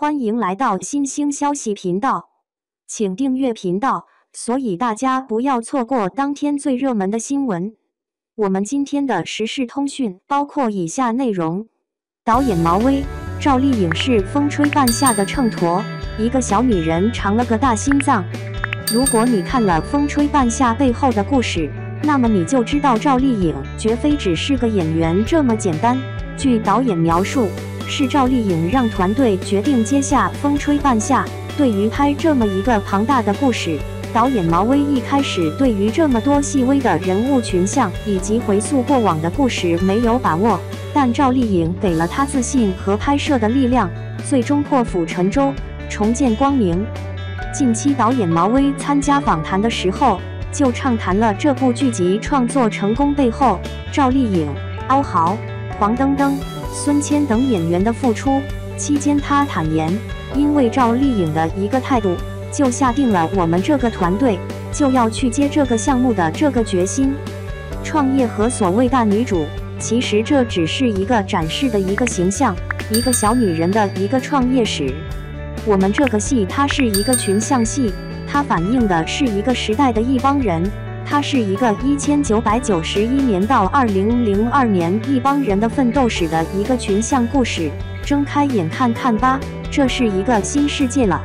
欢迎来到新兴消息频道，请订阅频道，所以大家不要错过当天最热门的新闻。我们今天的时事通讯包括以下内容：导演毛威，赵丽颖是风吹半夏的秤砣，一个小女人尝了个大心脏。如果你看了《风吹半夏》背后的故事，那么你就知道赵丽颖绝非只是个演员这么简单。据导演描述，是赵丽颖让团队决定接下《风吹半夏》。对于拍这么一个庞大的故事，导演毛威一开始对于这么多细微的人物群像以及回溯过往的故事没有把握，但赵丽颖给了他自信和拍摄的力量，最终破釜沉舟，重见光明。近期导演毛威参加访谈的时候，就畅谈了这部剧集创作成功背后赵丽颖、欧豪、黄登登、孙千等演员的付出。期间他坦言，因为赵丽颖的一个态度，就下定了我们这个团队就要去接这个项目的这个决心。创业和所谓大女主，其实这只是一个展示的一个形象，一个小女人的一个创业史。我们这个戏它是一个群像戏，它反映的是一个时代的一帮人，它是一个1991年到2002年一帮人的奋斗史的一个群像故事。睁开眼看看吧，这是一个新世界了。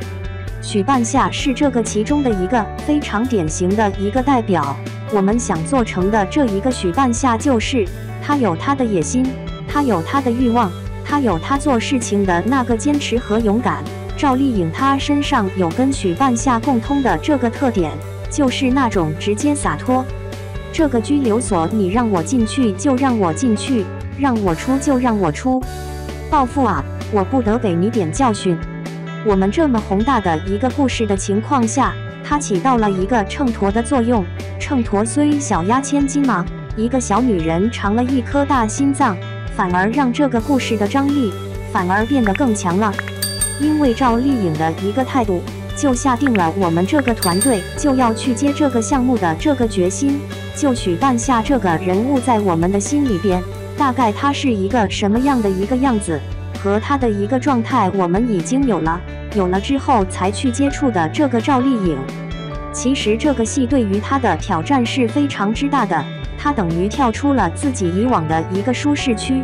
许半夏是这个其中的一个非常典型的一个代表。我们想做成的这一个许半夏，就是他有他的野心，他有他的欲望，他有他做事情的那个坚持和勇敢。赵丽颖她身上有跟许半夏共通的这个特点，就是那种直接洒脱。这个拘留所，你让我进去就让我进去，让我出就让我出。报复啊，我不得给你点教训。我们这么宏大的一个故事的情况下，它起到了一个秤砣的作用。秤砣虽小压千斤嘛，一个小女人尝了一颗大心脏，反而让这个故事的张力反而变得更强了。因为赵丽颖的一个态度，就下定了我们这个团队就要去接这个项目的这个决心。就许半夏这个人物在我们的心里边，大概他是一个什么样的一个样子，和他的一个状态我们已经有了之后才去接触的这个赵丽颖。其实这个戏对于他的挑战是非常之大的，他等于跳出了自己以往的一个舒适区。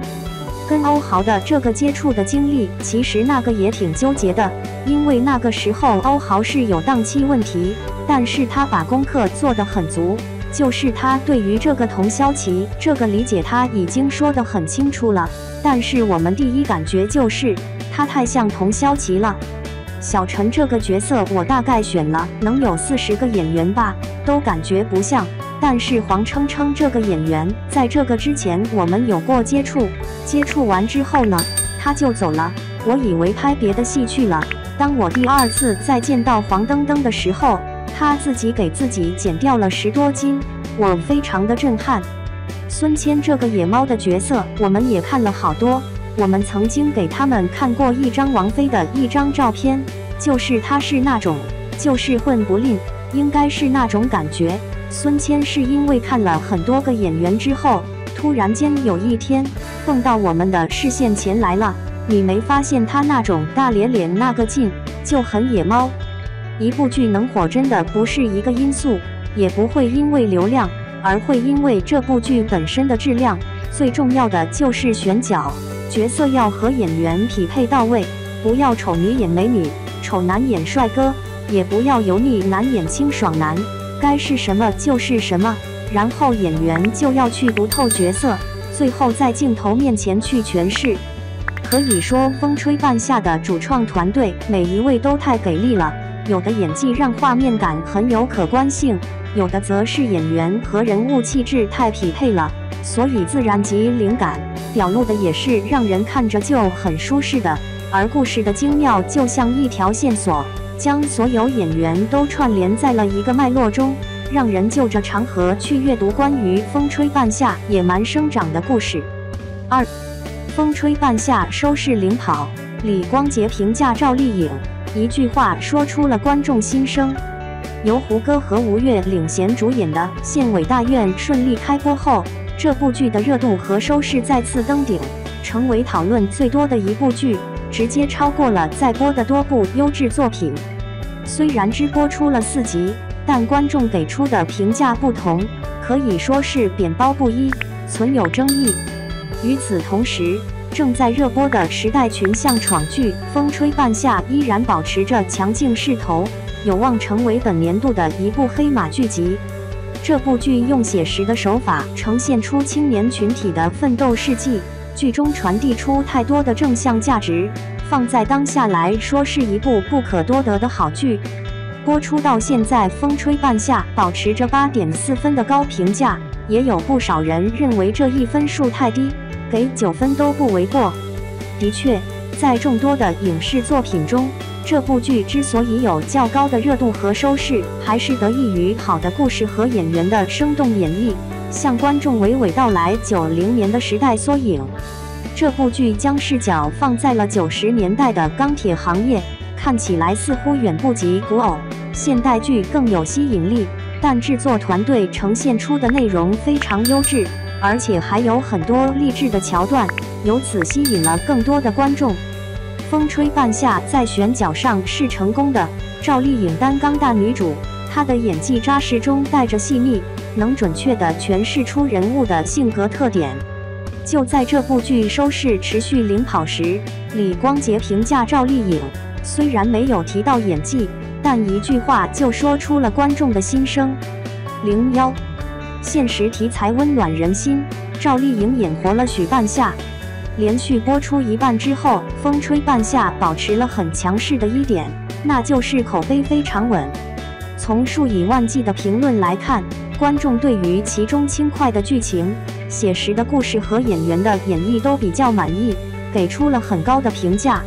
跟欧豪的这个接触的经历，其实那个也挺纠结的，因为那个时候欧豪是有档期问题，但是他把功课做得很足，就是他对于这个童潇琪这个理解他已经说得很清楚了，但是我们第一感觉就是他太像童潇琪了。小陈这个角色我大概选了能有40个演员吧，都感觉不像。但是黄铿铿这个演员在这个之前我们有过接触完之后呢，他就走了，我以为拍别的戏去了。当我第二次再见到黄登登的时候，他自己给自己减掉了10多斤，我非常的震撼。孙千这个野猫的角色我们也看了好多，我们曾经给他们看过一张王菲的一张照片，就是她是那种就是混不吝，应该是那种感觉。孙千是因为看了很多个演员之后，突然间有一天蹦到我们的视线前来了。你没发现他那种大咧咧那个劲就很野猫？一部剧能火真的不是一个因素，也不会因为流量，而会因为这部剧本身的质量。最重要的就是选角，角色要和演员匹配到位，不要丑女演美女，丑男演帅哥，也不要油腻男演清爽男，该是什么就是什么，然后演员就要去读透角色，最后在镜头面前去诠释。可以说风吹半夏的主创团队每一位都太给力了，有的演技让画面感很有可观性，有的则是演员和人物气质太匹配了，所以自然及灵感表露的也是让人看着就很舒适的。而故事的精妙就像一条线索，将所有演员都串联在了一个脉络中，让人就着长河去阅读关于风吹半夏野蛮生长的故事。2. 风吹半夏收视领跑，李光洁评价赵丽颖，一句话说出了观众心声。由胡歌和吴越领衔主演的《县委大院》顺利开播后，这部剧的热度和收视再次登顶，成为讨论最多的一部剧。直接超过了在播的多部优质作品。虽然只播出了4集，但观众给出的评价不同，可以说是扁褒不一，存有争议。与此同时，正在热播的时代群像闯剧《风吹半夏》依然保持着强劲势头，有望成为本年度的一部黑马剧集。这部剧用写实的手法呈现出青年群体的奋斗事迹，剧中传递出太多的正向价值，放在当下来说是一部不可多得的好剧。播出到现在，《风吹半夏》保持着8.4分的高评价，也有不少人认为这一分数太低，给9分都不为过。的确，在众多的影视作品中，这部剧之所以有较高的热度和收视，还是得益于好的故事和演员的生动演绎，向观众娓娓道来90年的时代缩影。这部剧将视角放在了90年代的钢铁行业，看起来似乎远不及古偶现代剧更有吸引力，但制作团队呈现出的内容非常优质，而且还有很多励志的桥段，由此吸引了更多的观众。《风吹半夏》在选角上是成功的，赵丽颖担纲大女主，她的演技扎实中带着细腻，能准确地诠释出人物的性格特点。就在这部剧收视持续领跑时，李光洁评价赵丽颖，虽然没有提到演技，但一句话就说出了观众的心声。01，现实题材温暖人心，赵丽颖演活了许半夏。连续播出一半之后，《风吹半夏》保持了很强势的一点，那就是口碑非常稳。从数以万计的评论来看，观众对于其中轻快的剧情、写实的故事和演员的演绎都比较满意，给出了很高的评价。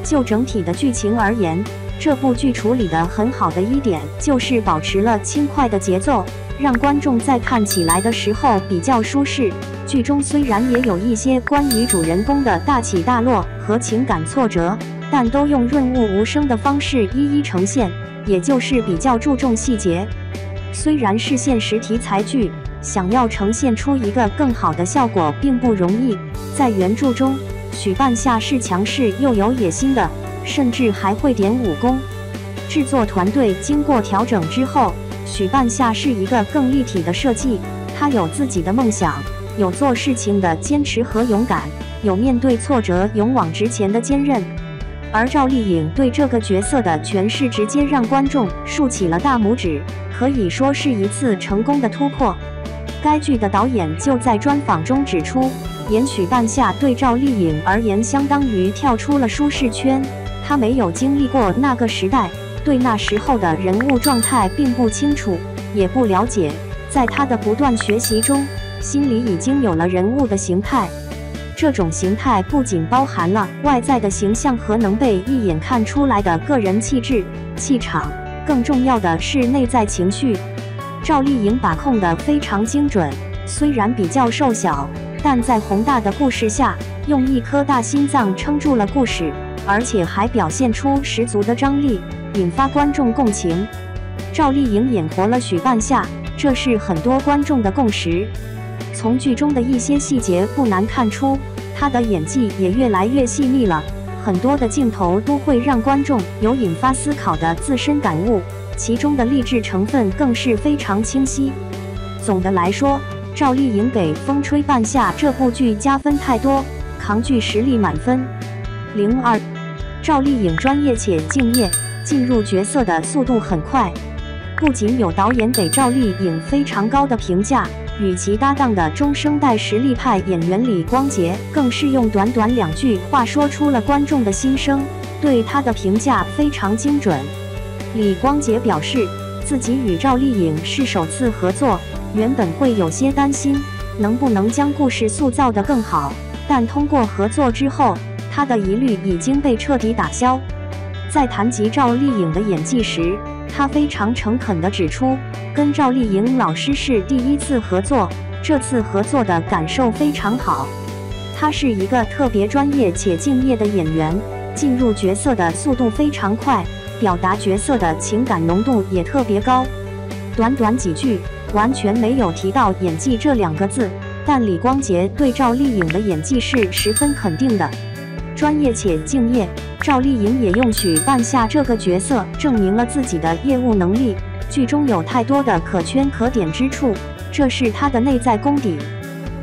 就整体的剧情而言，这部剧处理得很好的一点就是保持了轻快的节奏，让观众在看起来的时候比较舒适。剧中虽然也有一些关于主人公的大起大落和情感挫折，但都用润物无声的方式一一呈现，也就是比较注重细节。虽然是现实题材剧，想要呈现出一个更好的效果并不容易。在原著中，许半夏是强势又有野心的，甚至还会点武功。制作团队经过调整之后，许半夏是一个更立体的设计，他有自己的梦想，有做事情的坚持和勇敢，有面对挫折勇往直前的坚韧。而赵丽颖对这个角色的诠释直接让观众竖起了大拇指，可以说是一次成功的突破。该剧的导演就在专访中指出，演许半夏对赵丽颖而言相当于跳出了舒适圈，她没有经历过那个时代，对那时候的人物状态并不清楚，也不了解。在她的不断学习中，心里已经有了人物的形态。这种形态不仅包含了外在的形象和能被一眼看出来的个人气质、气场，更重要的是内在情绪。赵丽颖把控得非常精准，虽然比较瘦小，但在宏大的故事下，用一颗大心脏撑住了故事，而且还表现出十足的张力，引发观众共情。赵丽颖演活了许半夏，这是很多观众的共识。从剧中的一些细节不难看出，她的演技也越来越细腻了，很多的镜头都会让观众有引发思考的自身感悟，其中的励志成分更是非常清晰。总的来说，赵丽颖给《风吹半夏》这部剧加分太多，扛剧实力满分。02，赵丽颖专业且敬业，进入角色的速度很快。不仅有导演给赵丽颖非常高的评价，与其搭档的中生代实力派演员李光洁更是用短短2句话说出了观众的心声，对她的评价非常精准。李光洁表示，自己与赵丽颖是首次合作，原本会有些担心能不能将故事塑造得更好，但通过合作之后，她的疑虑已经被彻底打消。在谈及赵丽颖的演技时，他非常诚恳地指出，跟赵丽颖老师是第1次合作，这次合作的感受非常好。她是一个特别专业且敬业的演员，进入角色的速度非常快，表达角色的情感浓度也特别高。短短几句，完全没有提到演技这2个字，但李光洁对赵丽颖的演技是十分肯定的。专业且敬业。赵丽颖也用许半夏这个角色证明了自己的业务能力。剧中有太多的可圈可点之处，这是她的内在功底。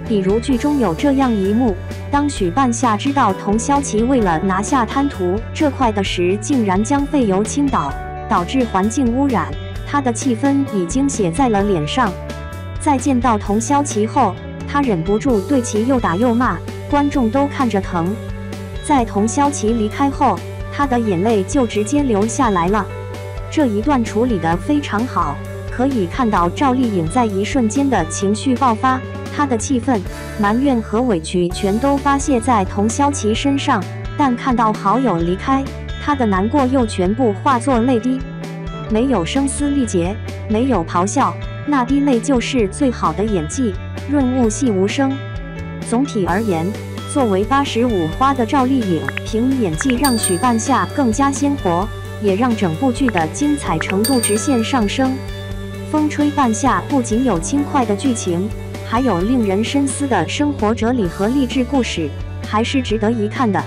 比如剧中有这样一幕，当许半夏知道童潇齐为了拿下贪图这块的时，竟然将废油倾倒，导致环境污染，她的气愤已经写在了脸上。在见到童潇齐后，她忍不住对其又打又骂，观众都看着疼。在童潇齐离开后，她的眼泪就直接流下来了。这一段处理得非常好，可以看到赵丽颖在一瞬间的情绪爆发，她的气愤、埋怨和委屈全都发泄在童潇齐身上，但看到好友离开，她的难过又全部化作泪滴。没有声嘶力竭，没有咆哮，那滴泪就是最好的演技，润物细无声。总体而言，作为85花的赵丽颖，凭演技让许半夏更加鲜活，也让整部剧的精彩程度直线上升。风吹半夏不仅有轻快的剧情，还有令人深思的生活哲理和励志故事，还是值得一看的。